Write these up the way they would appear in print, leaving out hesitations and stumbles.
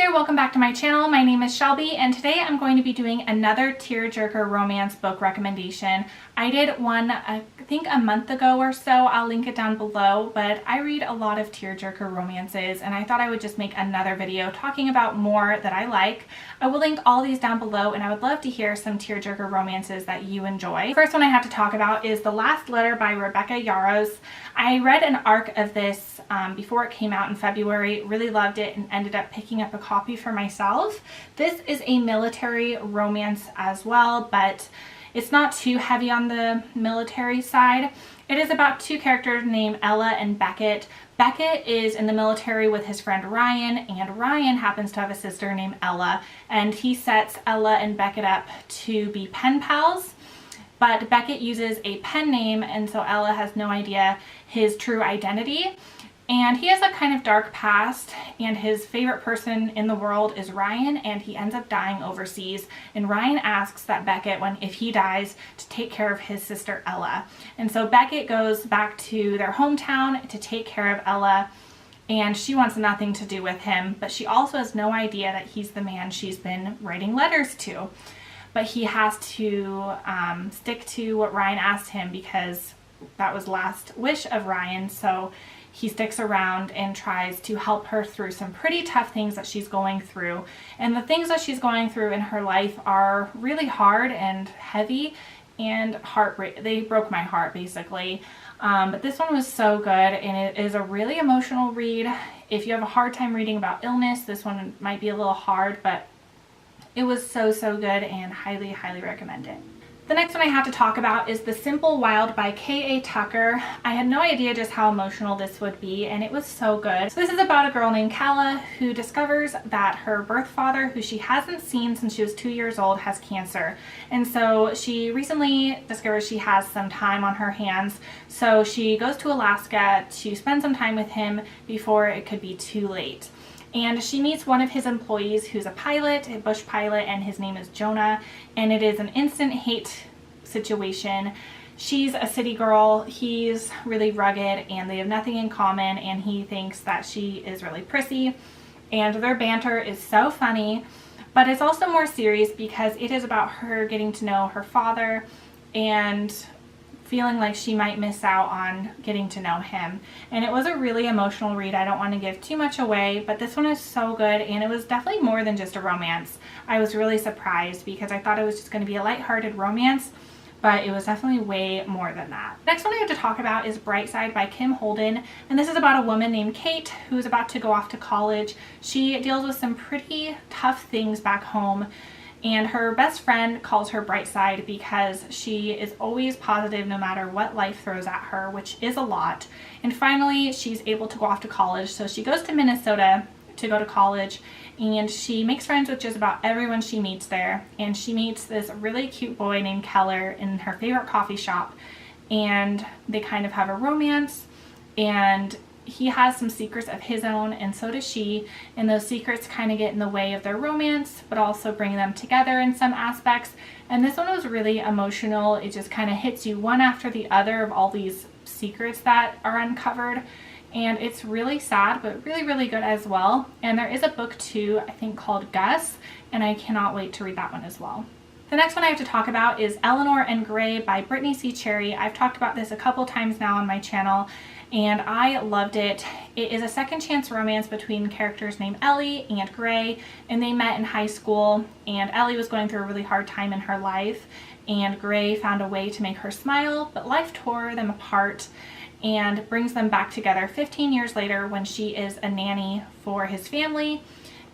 there, welcome back to my channel. My name is Shelby and today I'm going to be doing another tearjerker romance book recommendation. I did one I think a month ago or so. I'll link it down below, but I read a lot of tearjerker romances and I thought I would just make another video talking about more that I like. I will link all these down below and I would love to hear some tearjerker romances that you enjoy. The first one I have to talk about is The Last Letter by Rebecca Yarros. I read an arc of this before it came out in February, really loved it and ended up picking up a copy for myself. This is a military romance as well, but it's not too heavy on the military side. It is about two characters named Ella and Beckett. Beckett is in the military with his friend Ryan, and Ryan happens to have a sister named Ella, and he sets Ella and Beckett up to be pen pals. But Beckett uses a pen name, and so Ella has no idea his true identity. And he has a kind of dark past, and his favorite person in the world is Ryan, and he ends up dying overseas. And Ryan asks that Beckett, if he dies, to take care of his sister Ella. And so Beckett goes back to their hometown to take care of Ella, and she wants nothing to do with him, but she also has no idea that he's the man she's been writing letters to. But he has to stick to what Ryan asked him because that was last wish of Ryan. So he sticks around and tries to help her through some pretty tough things that she's going through. And the things that she's going through in her life are really hard and heavy and they broke my heart basically. But this one was so good, and it is a really emotional read. If you have a hard time reading about illness, this one might be a little hard, but it was so good and highly recommend it. The next one I have to talk about is The Simple Wild by K.A. Tucker. I had no idea just how emotional this would be, and it was so good. So this is about a girl named Kala who discovers that her birth father, who she hasn't seen since she was 2 years old, has cancer. And so she recently discovers she has some time on her hands. So she goes to Alaska to spend some time with him before it could be too late. And she meets one of his employees who's a pilot, a bush pilot, and his name is Jonah, and it is an instant hate situation. She's a city girl, he's really rugged, and they have nothing in common, and he thinks that she is really prissy, and their banter is so funny, but it's also more serious because it is about her getting to know her father and feeling like she might miss out on getting to know him. And it was a really emotional read. I don't want to give too much away, but this one is so good, and it was definitely more than just a romance. I was really surprised because I thought it was just going to be a lighthearted romance, but it was definitely way more than that. Next one I have to talk about is Brightside by Kim Holden, and this is about a woman named Kate who's about to go off to college. She deals with some pretty tough things back home, and her best friend calls her Brightside because she is always positive no matter what life throws at her, which is a lot. And finally, she's able to go off to college. So she goes to Minnesota to go to college, and she makes friends with just about everyone she meets there. And she meets this really cute boy named Keller in her favorite coffee shop, and they kind of have a romance, and he has some secrets of his own, and so does she, and those secrets kind of get in the way of their romance but also bring them together in some aspects. And this one was really emotional. It just kind of hits you one after the other of all these secrets that are uncovered, and it's really sad but really good as well. And there is a book too, I think, called Gus, and I cannot wait to read that one as well. The next one I have to talk about is Eleanor and Gray by Brittany C. Cherry. I've talked about this a couple times now on my channel, and I loved it. It is a second chance romance between characters named Ellie and Gray, and they met in high school, and Ellie was going through a really hard time in her life, and Gray found a way to make her smile, but life tore them apart and brings them back together 15 years later when she is a nanny for his family,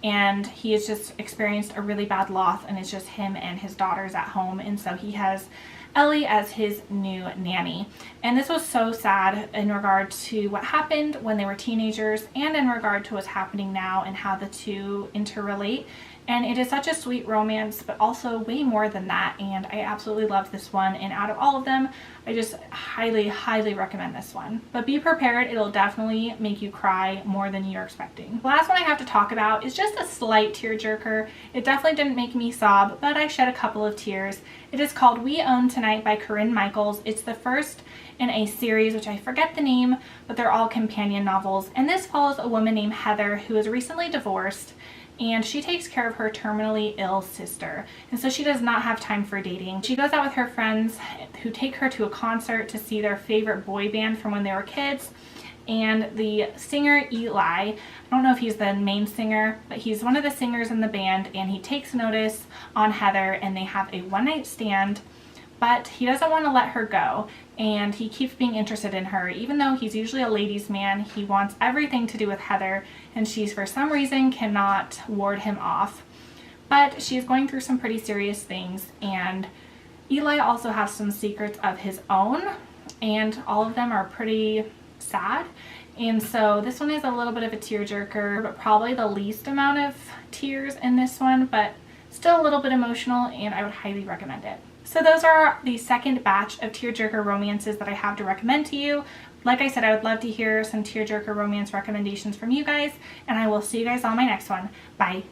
and he has just experienced a really bad loss, and it's just him and his daughters at home, and so he has Ellie as his new nanny. And this was so sad in regard to what happened when they were teenagers and in regard to what's happening now and how the two interrelate. And it is such a sweet romance, but also way more than that, and I absolutely loved this one. And out of all of them, I just highly recommend this one. But be prepared, it'll definitely make you cry more than you're expecting. The last one I have to talk about is just a slight tearjerker. It definitely didn't make me sob, but I shed a couple of tears. It is called We Own Tonight Tonight by Corinne Michaels. It's the first in a series, which I forget the name, but they're all companion novels. And this follows a woman named Heather who is recently divorced, and she takes care of her terminally ill sister. And so she does not have time for dating. She goes out with her friends who take her to a concert to see their favorite boy band from when they were kids. And the singer Eli, I don't know if he's the main singer, but he's one of the singers in the band, and he takes notice on Heather and they have a one-night stand, but he doesn't want to let her go, and he keeps being interested in her. Even though he's usually a ladies' man, he wants everything to do with Heather, and she's for some reason cannot ward him off. But she's going through some pretty serious things, and Eli also has some secrets of his own, and all of them are pretty sad. And so this one is a little bit of a tearjerker, but probably the least amount of tears in this one, but still a little bit emotional, and I would highly recommend it. So those are the second batch of tearjerker romances that I have to recommend to you. Like I said, I would love to hear some tearjerker romance recommendations from you guys, and I will see you guys on my next one. Bye.